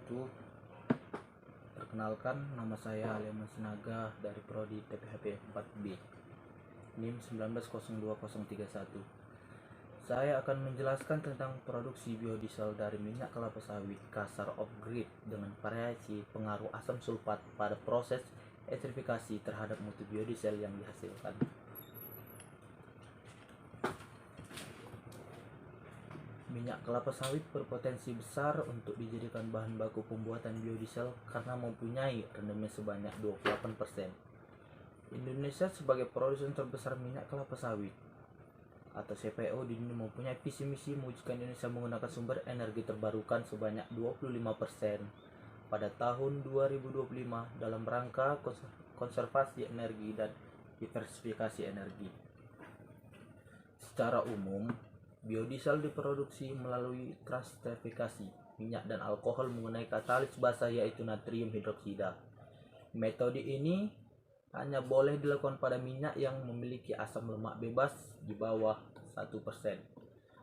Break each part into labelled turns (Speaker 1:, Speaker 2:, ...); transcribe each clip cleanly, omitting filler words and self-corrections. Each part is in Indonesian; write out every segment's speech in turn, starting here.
Speaker 1: wabarakatuh. Perkenalkan, nama saya Aliman Sinaga dari Prodi TPHP 4B, NIM 190231. Saya akan menjelaskan tentang produksi biodiesel dari minyak kelapa sawit kasar off-grid dengan variasi pengaruh asam sulfat pada proses esterifikasi terhadap mutu biodiesel yang dihasilkan. Minyak kelapa sawit berpotensi besar untuk dijadikan bahan baku pembuatan biodiesel karena mempunyai rendamen sebanyak 28%. Indonesia sebagai produsen terbesar minyak kelapa sawit atau CPO di dunia mempunyai visi misi mewujudkan Indonesia menggunakan sumber energi terbarukan sebanyak 25% pada tahun 2025 dalam rangka konservasi energi dan diversifikasi energi. Secara umum, biodiesel diproduksi melalui transterifikasi minyak dan alkohol menggunakan katalis basa yaitu natrium hidroksida. Metode ini hanya boleh dilakukan pada minyak yang memiliki asam lemak bebas di bawah 1%.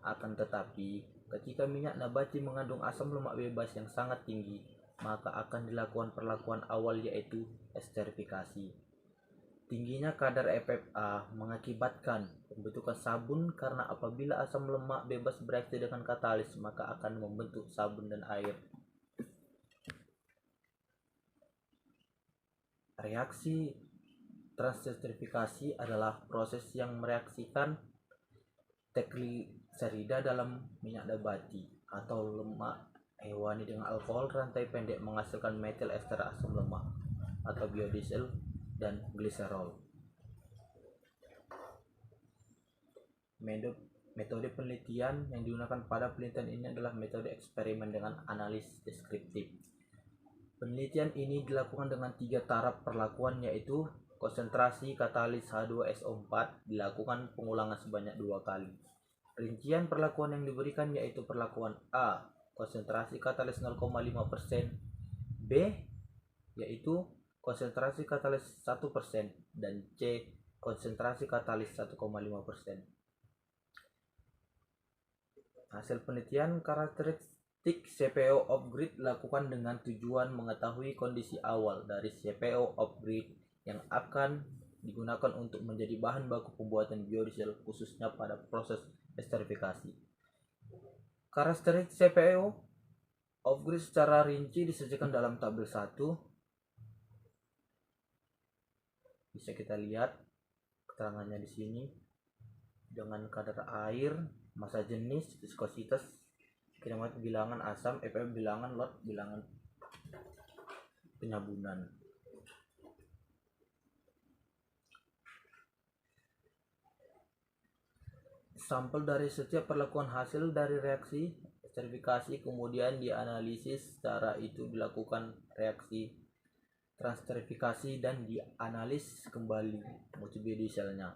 Speaker 1: Akan tetapi, ketika minyak nabati mengandung asam lemak bebas yang sangat tinggi, maka akan dilakukan perlakuan awal yaitu esterifikasi. Tingginya kadar FFA mengakibatkan pembentukan sabun karena apabila asam lemak bebas bereaksi dengan katalis maka akan membentuk sabun dan air. Reaksi transesterifikasi adalah proses yang mereaksikan trigliserida dalam minyak nabati atau lemak hewani dengan alkohol rantai pendek menghasilkan metil ester asam lemak atau biodiesel dan gliserol. Metode penelitian yang digunakan pada penelitian ini adalah metode eksperimen dengan analisis deskriptif. Penelitian ini dilakukan dengan 3 taraf perlakuan yaitu konsentrasi katalis H2SO4 dilakukan pengulangan sebanyak 2 kali. Rincian perlakuan yang diberikan yaitu perlakuan A, konsentrasi katalis 0,5%, B, yaitu konsentrasi katalis 1%, dan C, konsentrasi katalis 1,5%. Hasil penelitian karakteristik CPO off-grid dilakukan dengan tujuan mengetahui kondisi awal dari CPO off-grid yang akan digunakan untuk menjadi bahan baku pembuatan biodiesel khususnya pada proses esterifikasi. Karakteristik CPO off-grid secara rinci disajikan dalam tabel 1. Bisa kita lihat keterangannya di sini dengan kadar air, massa jenis, viskositas, kinematik bilangan asam, FF bilangan lot, bilangan penyabunan. Sampel dari setiap perlakuan hasil dari reaksi esterifikasi kemudian dianalisis. Secara itu dilakukan reaksi transterifikasi dan dianalis kembali mutu biodieselnya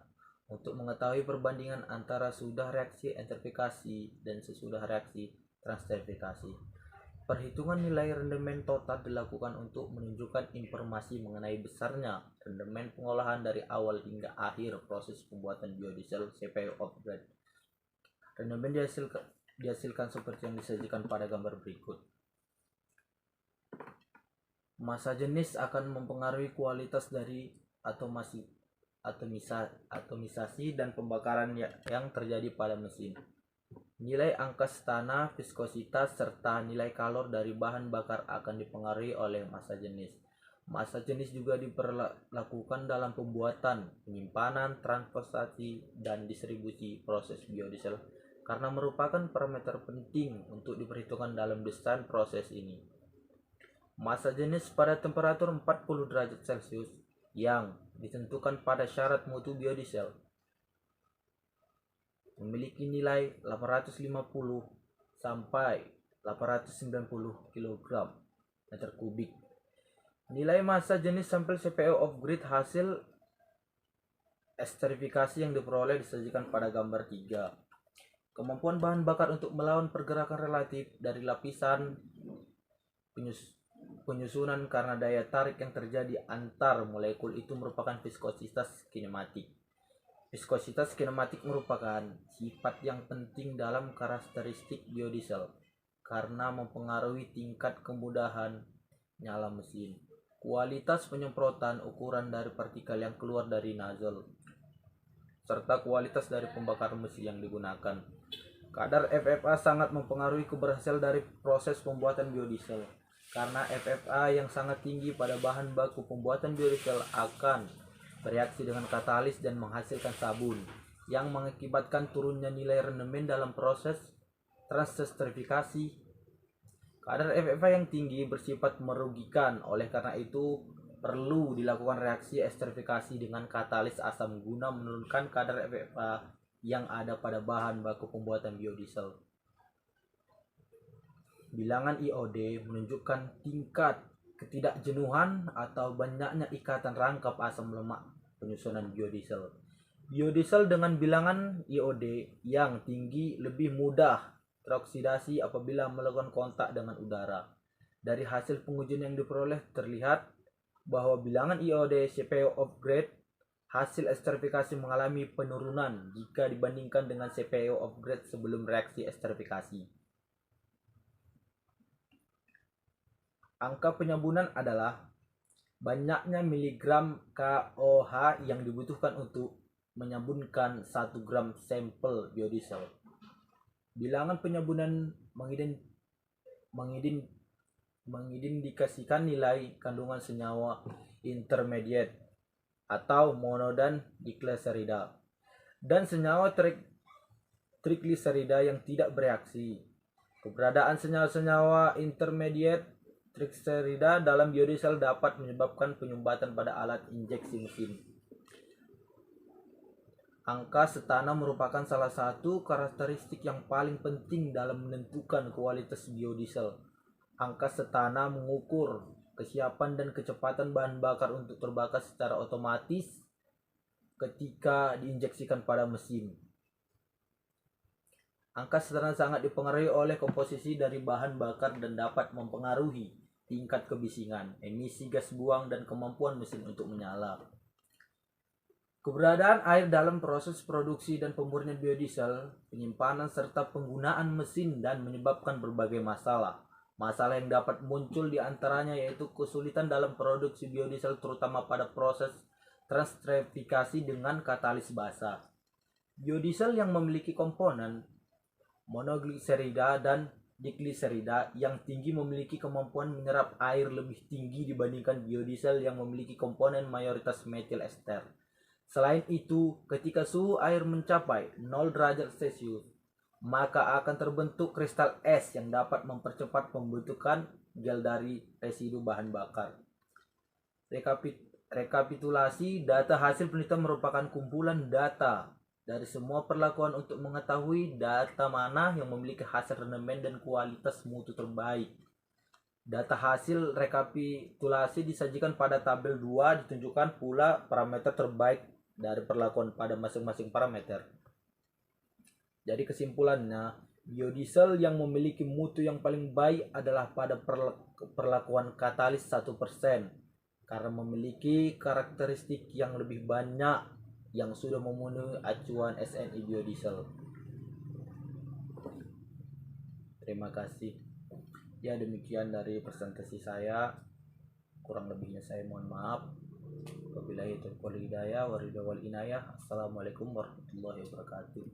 Speaker 1: untuk mengetahui perbandingan antara sudah reaksi esterifikasi dan sesudah reaksi transterifikasi. Perhitungan nilai rendamen total dilakukan untuk menunjukkan informasi mengenai besarnya rendamen pengolahan dari awal hingga akhir proses pembuatan biodiesel CPO off-grid. Rendamen dihasilkan seperti yang disajikan pada gambar berikut. Massa jenis akan mempengaruhi kualitas dari atomisasi dan pembakaran yang terjadi pada mesin. Nilai angka stana, viskositas, serta nilai kalor dari bahan bakar akan dipengaruhi oleh massa jenis. Massa jenis juga diperlakukan dalam pembuatan, penyimpanan, transportasi, dan distribusi proses biodiesel karena merupakan parameter penting untuk diperhitungkan dalam desain proses ini. Massa jenis pada temperatur 40 derajat Celcius yang ditentukan pada syarat mutu biodiesel memiliki nilai 850 sampai 890 kg meter kubik. Nilai massa jenis sampel CPO off-grid hasil esterifikasi yang diperoleh disajikan pada gambar 3. Kemampuan bahan bakar untuk melawan pergerakan relatif dari lapisan penyusunan karena daya tarik yang terjadi antar molekul itu merupakan viskositas kinematik. Viskositas kinematik merupakan sifat yang penting dalam karakteristik biodiesel karena mempengaruhi tingkat kemudahan nyala mesin, kualitas penyemprotan, ukuran dari partikel yang keluar dari nozzle, serta kualitas dari pembakar mesin yang digunakan. Kadar FFA sangat mempengaruhi keberhasilan dari proses pembuatan biodiesel, karena FFA yang sangat tinggi pada bahan baku pembuatan biodiesel akan bereaksi dengan katalis dan menghasilkan sabun, yang mengakibatkan turunnya nilai rendemen dalam proses transesterifikasi. Kadar FFA yang tinggi bersifat merugikan, oleh karena itu perlu dilakukan reaksi esterifikasi dengan katalis asam guna menurunkan kadar FFA yang ada pada bahan baku pembuatan biodiesel. Bilangan IOD menunjukkan tingkat ketidakjenuhan atau banyaknya ikatan rangkap asam lemak penyusunan biodiesel. Biodiesel dengan bilangan IOD yang tinggi lebih mudah teroksidasi apabila melakukan kontak dengan udara. Dari hasil pengujian yang diperoleh terlihat bahwa bilangan IOD CPO of grade hasil esterifikasi mengalami penurunan jika dibandingkan dengan CPO of grade sebelum reaksi esterifikasi. Angka penyambunan adalah banyaknya miligram KOH yang dibutuhkan untuk menyambunkan 1 gram sampel biodiesel. Bilangan penyambunan mengindikasikan nilai kandungan senyawa intermediate atau mono dan digliserida dan senyawa trigliserida yang tidak bereaksi. Keberadaan senyawa-senyawa intermediate trigliserida dalam biodiesel dapat menyebabkan penyumbatan pada alat injeksi mesin. Angka setana merupakan salah satu karakteristik yang paling penting dalam menentukan kualitas biodiesel. Angka setana mengukur kesiapan dan kecepatan bahan bakar untuk terbakar secara otomatis ketika diinjeksikan pada mesin. Angka setana sangat dipengaruhi oleh komposisi dari bahan bakar dan dapat mempengaruhi tingkat kebisingan, emisi gas buang, dan kemampuan mesin untuk menyala. Keberadaan air dalam proses produksi dan pemurnian biodiesel, penyimpanan serta penggunaan mesin dan menyebabkan berbagai masalah. Masalah yang dapat muncul diantaranya yaitu kesulitan dalam produksi biodiesel terutama pada proses transesterifikasi dengan katalis basa. Biodiesel yang memiliki komponen monogliserida dan digliserida yang tinggi memiliki kemampuan menyerap air lebih tinggi dibandingkan biodiesel yang memiliki komponen mayoritas metil ester. Selain itu, ketika suhu air mencapai 0 derajat Celcius, maka akan terbentuk kristal es yang dapat mempercepat pembentukan gel dari residu bahan bakar. Rekapitulasi data hasil penelitian merupakan kumpulan data dari semua perlakuan untuk mengetahui data mana yang memiliki hasil rendemen dan kualitas mutu terbaik. Data hasil rekapitulasi disajikan pada tabel 2, ditunjukkan pula parameter terbaik dari perlakuan pada masing-masing parameter. Jadi kesimpulannya, biodiesel yang memiliki mutu yang paling baik adalah pada perlakuan katalis 1% karena memiliki karakteristik yang lebih banyak yang sudah memenuhi acuan SNI biodiesel. Terima kasih. Ya, demikian dari presentasi saya. Kurang lebihnya saya mohon maaf. Wabillahi taufiq wal hidayah. Assalamualaikum warahmatullahi wabarakatuh.